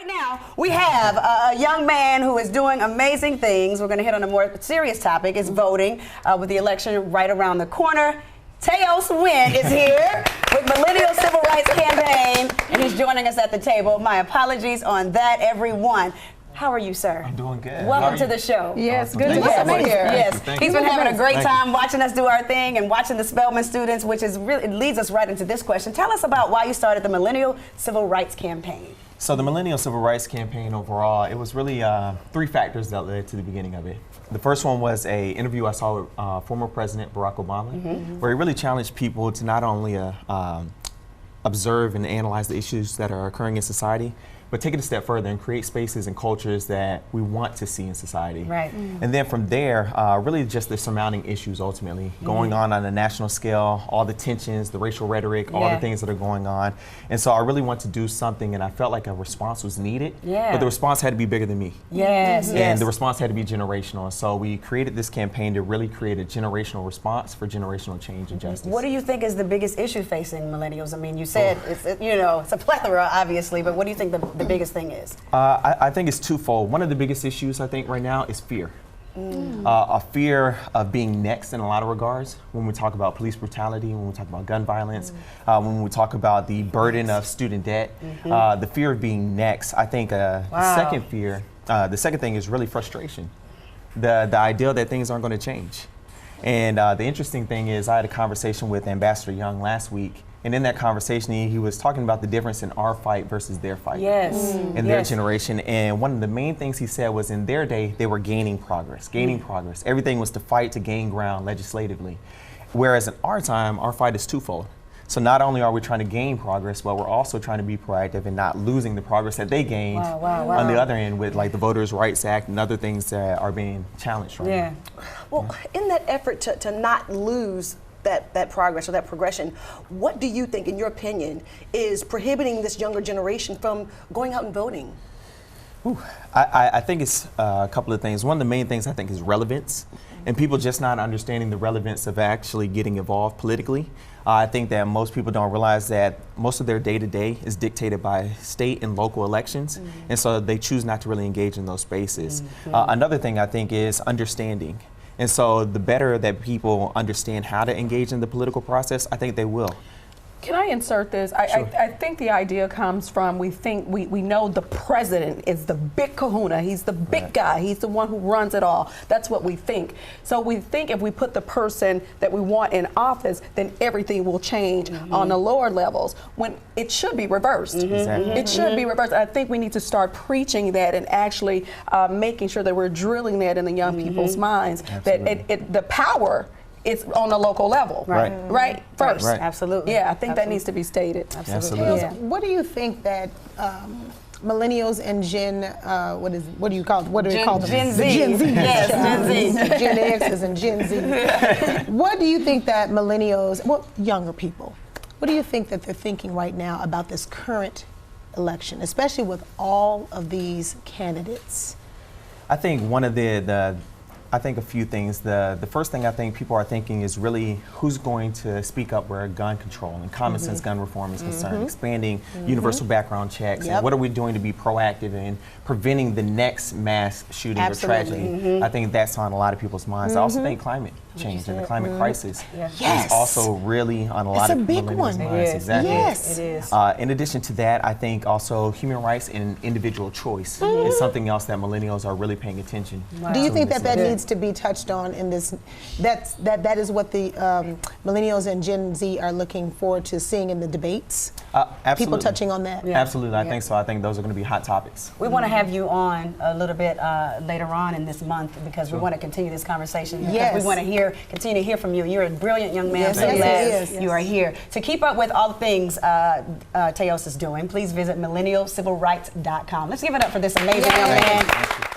Now, we have a young man who is doing amazing things. We're going to hit on a more serious topic. It's voting with the election right around the corner. Taos Wynn is here with Millennial Civil Rights Campaign, and he's joining us at the table. My apologies on that, everyone. How are you, sir? I'm doing good. Welcome to the show. Yes, Awesome. good to have you you here. Yes, he's been having a great Thank time watching us do our thing and watching the Spelman students, which is really, it leads us right into this question. Tell us about why you started the Millennial Civil Rights Campaign. So the Millennial Civil Rights Campaign overall, it was really three factors that led to the beginning of it. The first one was an interview I saw with former President Barack Obama, where he really challenged people to not only observe and analyze the issues that are occurring in society, but take it a step further and create spaces and cultures that we want to see in society. Right. And then from there, really just the surrounding issues ultimately going on a national scale, all the tensions, the racial rhetoric, all the things that are going on. And so I really want to do something, and I felt like a response was needed, but the response had to be bigger than me. Yes, And the response had to be generational. So we created this campaign to really create a generational response for generational change and justice. What do you think is the biggest issue facing millennials? I mean, you said it's a plethora, obviously, but what do you think the biggest thing is? I think it's twofold. One of the biggest issues I think right now is fear. A fear of being next in a lot of regards. When we talk about police brutality, when we talk about gun violence, when we talk about the burden of student debt, the fear of being next. I think the second thing is really frustration. The idea that things aren't going to change. And the interesting thing is I had a conversation with Ambassador Young last week. And in that conversation, he was talking about the difference in our fight versus their fight in their generation. And one of the main things he said was in their day, they were gaining progress. Everything was to fight to gain ground legislatively. Whereas in our time, our fight is twofold. So not only are we trying to gain progress, but we're also trying to be proactive and not losing the progress that they gained on the other end with like the Voters' Rights Act and other things that are being challenged right now. Well, in that effort to not lose that progress or that progression, what do you think, in your opinion, is prohibiting this younger generation from going out and voting? I think it's a couple of things. One of the main things I think is relevance, and people just not understanding the relevance of actually getting involved politically. I think that most people don't realize that most of their day-to-day is dictated by state and local elections, and so they choose not to really engage in those spaces. Another thing I think is understanding. And so the better that people understand how to engage in the political process, I think they will. Can I insert this? I think the idea comes from we know the president is the big kahuna. He's the big guy. He's the one who runs it all. That's what we think. So we think if we put the person that we want in office, then everything will change on the lower levels, when it should be reversed. It should be reversed. I think we need to start preaching that and actually making sure that we're drilling that in the young people's minds, that the power it's on a local level, right? First, absolutely. Yeah, I think that needs to be stated. Absolutely. Yeah. What do you think that millennials and Gen, what do you call them? Gen Z. Gen Z. Yes, Gen Z. Gen X's and Gen Z. What do you think that millennials, younger people, what do you think that they're thinking right now about this current election, especially with all of these candidates? I think one of I think a few things. The first thing I think people are thinking is really who's going to speak up where gun control and common sense gun reform is concerned, expanding universal background checks, and what are we doing to be proactive in preventing the next mass shooting or tragedy. I think that's on a lot of people's minds. I also think climate change and the climate crisis is also really on a lot of millennials' minds. Exactly. Yes. It is. In addition to that, I think also human rights and individual choice is something else that millennials are really paying attention to. Do you think that needs to be touched on in this? That is what the millennials and Gen Z are looking forward to seeing in the debates? Absolutely. People touching on that? Absolutely, I think so. I think those are going to be hot topics. We want to have you on a little bit later on in this month because we want to continue this conversation. Because we want to continue to hear from you. You're a brilliant young man. So glad you are here. To keep up with all the things Taos is doing, please visit millennialcivilrights.com. Let's give it up for this amazing young man.